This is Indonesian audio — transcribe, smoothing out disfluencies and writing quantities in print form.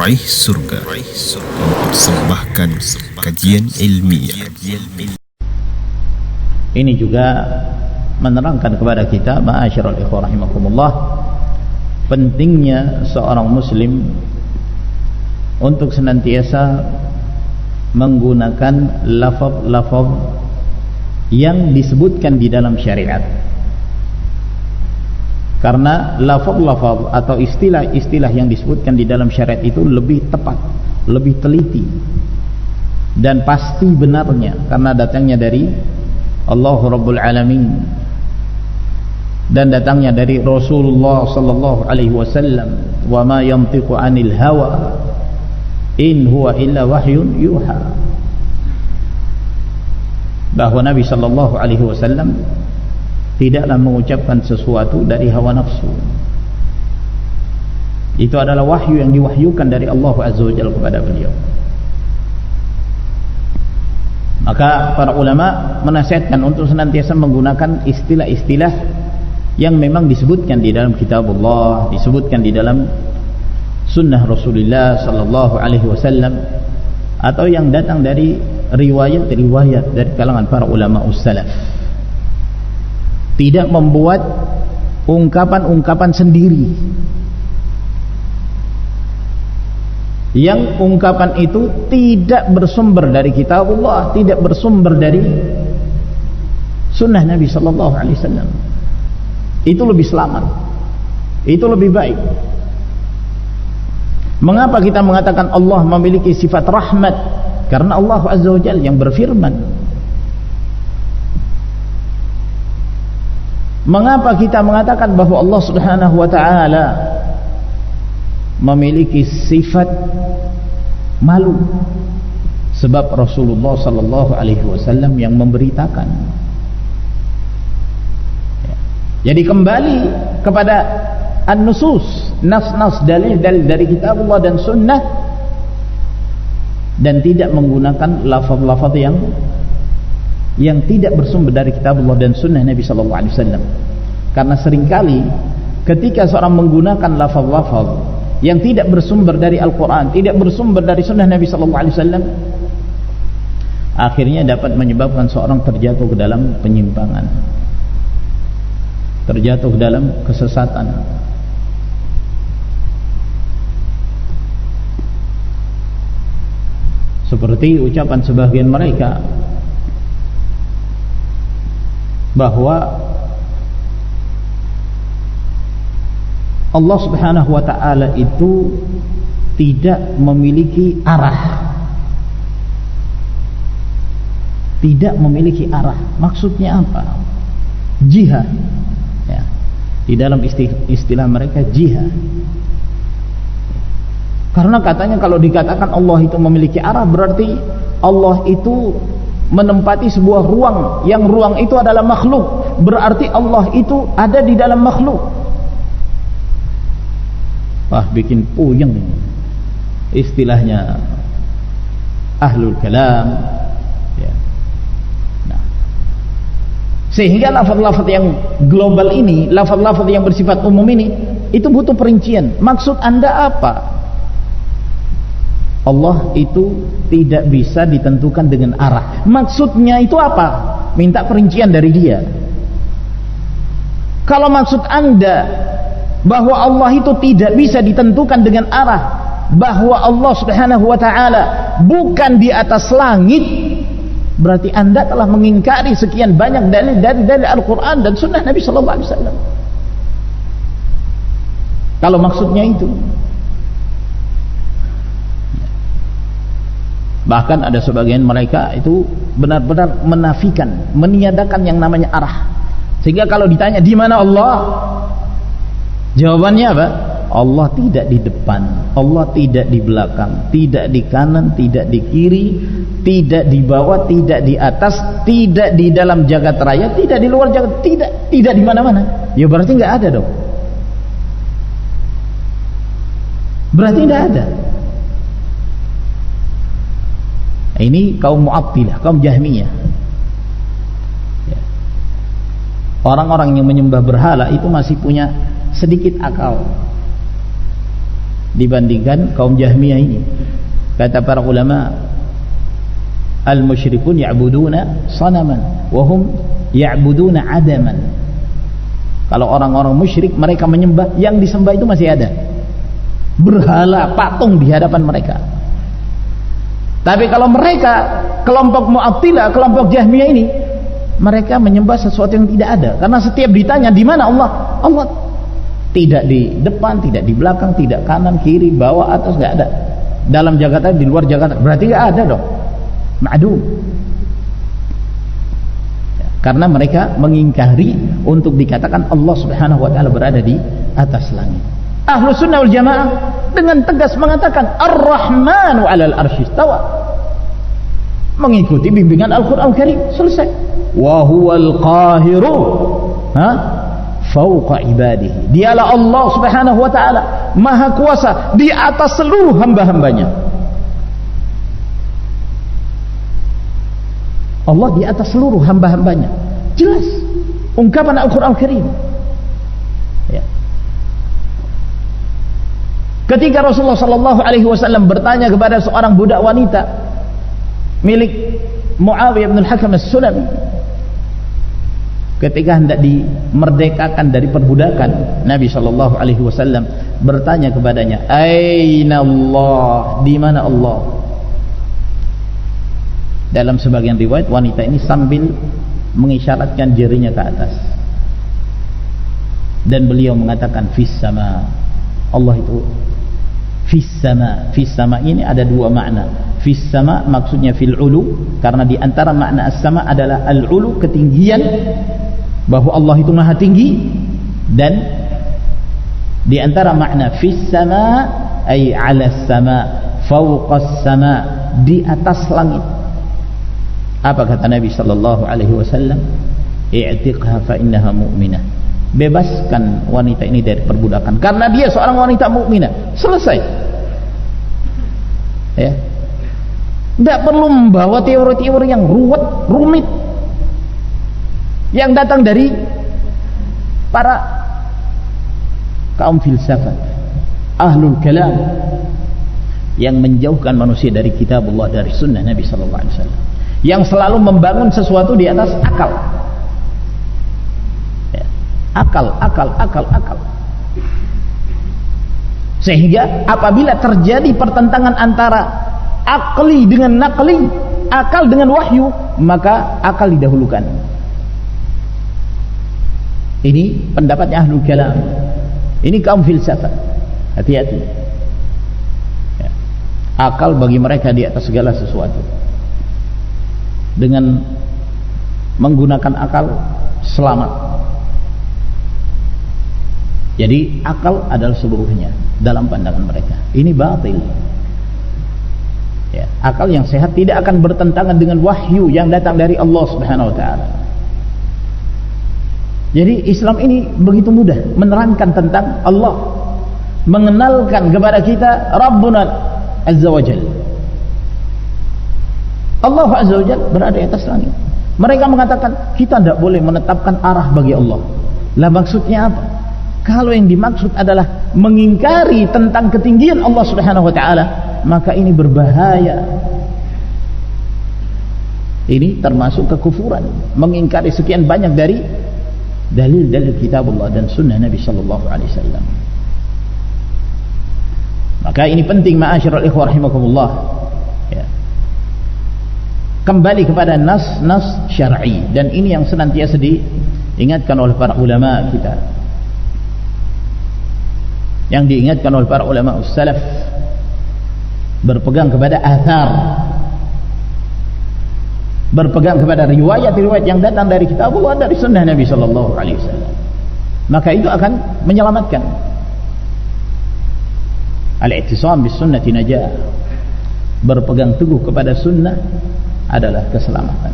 Raih Surga mempersembahkan kajian ilmiah. Ini juga menerangkan kepada kita, ma'asyiral ikhwah rahimakumullah, pentingnya seorang muslim untuk senantiasa menggunakan lafaz-lafaz yang disebutkan di dalam syariat. Karena lafaz-lafaz atau istilah-istilah yang disebutkan di dalam syariat itu lebih tepat, lebih teliti dan pasti benarnya, karena datangnya dari Allah Rabbul Alamin dan datangnya dari Rasulullah sallallahu alaihi wasallam. Wa ma yantiqu 'anil hawa in huwa illa wahyun yuha. Bahwa Nabi sallallahu alaihi wasallam tidaklah mengucapkan sesuatu dari hawa nafsu. Itu adalah wahyu yang diwahyukan dari Allah Azza wa Jalla kepada beliau. Maka para ulama menasihatkan untuk senantiasa menggunakan istilah-istilah yang memang disebutkan di dalam kitab Allah, disebutkan di dalam sunnah Rasulullah sallallahu alaihi wasallam, atau yang datang dari riwayat-riwayat dari kalangan para ulama salaf. Tidak membuat ungkapan-ungkapan sendiri, yang ungkapan itu tidak bersumber dari kitab Allah, tidak bersumber dari sunnah Nabi sallallahu alaihi wasallam. Itu lebih selamat, itu lebih baik. Mengapa kita mengatakan Allah memiliki sifat rahmat? Karena Allah Azza wa Jalla yang berfirman. Mengapa kita mengatakan bahwa Allah Subhanahu wa ta'ala memiliki sifat malu? Sebab Rasulullah sallallahu alaihi wasallam yang memberitakan. Jadi kembali kepada an-nusus, nas-nas, dalil-dalil dari kitab Allah dan sunnah, dan tidak menggunakan lafaz-lafaz yang tidak bersumber dari kitab Allah dan sunnah Nabi sallallahu alaihi wasallam. Karena seringkali ketika seorang menggunakan lafaz-lafaz yang tidak bersumber dari Al-Quran, tidak bersumber dari sunnah Nabi sallallahu alaihi wasallam, akhirnya dapat menyebabkan seorang terjatuh ke dalam penyimpangan, terjatuh ke dalam kesesatan. Seperti ucapan sebagian mereka bahwa Allah Subhanahu wa ta'ala itu tidak memiliki arah. Tidak memiliki arah. Maksudnya apa? Jihad. Ya. Di dalam istilah mereka jihad. Karena katanya kalau dikatakan Allah itu memiliki arah, berarti Allah itu menempati sebuah ruang, yang ruang itu adalah makhluk. Berarti Allah itu ada di dalam makhluk. Wah, bikin puyeng ini istilahnya ahlul kalam ya. Nah, sehingga lafaz-lafaz yang global ini, lafaz-lafaz yang bersifat umum ini, itu butuh perincian. Maksud Anda apa? Allah itu tidak bisa ditentukan dengan arah. Maksudnya itu apa? Minta perincian dari dia. Kalau maksud Anda bahwa Allah itu tidak bisa ditentukan dengan arah, bahwa Allah Subhanahu wa ta'ala bukan di atas langit, berarti Anda telah mengingkari sekian banyak dalil dari Al-Quran dan sunnah Nabi sallallahu alaihi wasallam. Kalau maksudnya itu, bahkan ada sebagian mereka itu benar-benar menafikan, meniadakan yang namanya arah. Sehingga kalau ditanya di mana Allah, jawabannya apa? Allah tidak di depan, Allah tidak di belakang, tidak di kanan, tidak di kiri, tidak di bawah, tidak di atas, tidak di dalam jagat raya, tidak di luar jagat, tidak di mana-mana. Ya berarti nggak ada dong. Berarti nggak ada. Ini kaum Mu'attilah, kaum Jahmiyah. Orang-orang yang menyembah berhala itu masih punya sedikit akal. dibandingkan kaum Jahmiyah ini. Kata para ulama, al-musyrikun ya'buduna sanaman wa hum ya'buduna adaman. Kalau orang-orang musyrik, mereka menyembah, yang disembah itu masih ada, berhala, patung di hadapan mereka. Tapi kalau mereka, kelompok Mu'attilah, kelompok Jahmiyah ini, mereka menyembah sesuatu yang tidak ada. Karena setiap ditanya di mana Allah, Allah tidak di depan, tidak di belakang, tidak kanan, kiri, bawah, atas, tidak ada. Dalam jagat ada, di luar jagat ada. Berarti tidak ada dong, ma'dum. Karena mereka mengingkari untuk dikatakan Allah subhanahu wa ta'ala berada di atas langit. Ahlus sunnah wal jamaah dengan tegas mengatakan Ar-Rahmanu 'alal arsy istawa, mengikuti bimbingan Al-Qur'an Karim, selesai. Wa huwal qahiru fawqa ibadihi, dialah Allah subhanahu wa ta'ala maha kuasa di atas seluruh hamba-hambanya. Allah di atas seluruh hamba-hambanya, jelas ungkapan Al-Qur'an Karim. Ya. Ketika Rasulullah sallallahu alaihi wasallam bertanya kepada seorang budak wanita milik Muawiyah bin Al-Hakam As-Sulami, ketika hendak dimerdekakan dari perbudakan, Nabi sallallahu alaihi wasallam bertanya kepadanya, "Aina Allah?" Di mana Allah? Dalam sebagian riwayat, wanita ini sambil mengisyaratkan jarinya ke atas, dan beliau mengatakan fis sama. Allah itu fis sama. Fis sama ini ada dua makna. Fis sama maksudnya fil ulu, karena di antara makna as-sama adalah al-ulu, ketinggian, bahwa Allah itu maha tinggi. Dan di antara makna fis sama ay 'ala as-sama, fawqa as-sama, di atas langit. Apa kata Nabi sallallahu alaihi wasallam? I'tiqha fa innaha mu'minah. Bebaskan wanita ini dari perbudakan karena dia seorang wanita mukminah. Selesai. Ya. Tidak perlu membawa teori-teori yang rumit yang datang dari para kaum filsafat, ahlul kalam, yang menjauhkan manusia dari kitabullah, dari sunnah Nabi sallallahu alaihi wasallam, yang selalu membangun sesuatu di atas akal. Ya. Akal. Sehingga apabila terjadi pertentangan antara akli dengan nakli, akal dengan wahyu, maka akal didahulukan. Ini pendapatnya ahlul kalam. Ini kaum filsafat. Hati-hati. Ya. Akal bagi mereka di atas segala sesuatu. Dengan menggunakan akal selamat. Jadi akal adalah seluruhnya dalam pandangan mereka. Ini batil. Ya, akal yang sehat tidak akan bertentangan dengan wahyu yang datang dari Allah Subhanahu wa taala. Jadi Islam ini begitu mudah menerangkan tentang Allah, mengenalkan kepada kita Rabbuna Azza wa Jalla. Allah Azza wa Jalla berada di atas langit. Mereka mengatakan kita tidak boleh menetapkan arah bagi Allah. Lah maksudnya apa? Kalau yang dimaksud adalah mengingkari tentang ketinggian Allah Subhanahu wa taala, maka ini berbahaya. Ini termasuk kekufuran, mengingkari sekian banyak dari dalil-dalil kitabullah dan sunnah Nabi sallallahu alaihi wasallam. Maka ini penting ma'asyiral ikhwah rahimakumullah. Ya. Kembali kepada nas syar'i, dan ini yang senantiasa diingatkan oleh para ulama kita, yang diingatkan oleh para ulama salaf, berpegang kepada athar, berpegang kepada riwayat-riwayat yang datang dari kitabullah, dari sunnah Nabi sallallahu alaihi wasallam. Maka itu akan menyelamatkan. Al-i'tisam bis sunnati najah. Berpegang teguh kepada sunnah adalah keselamatan.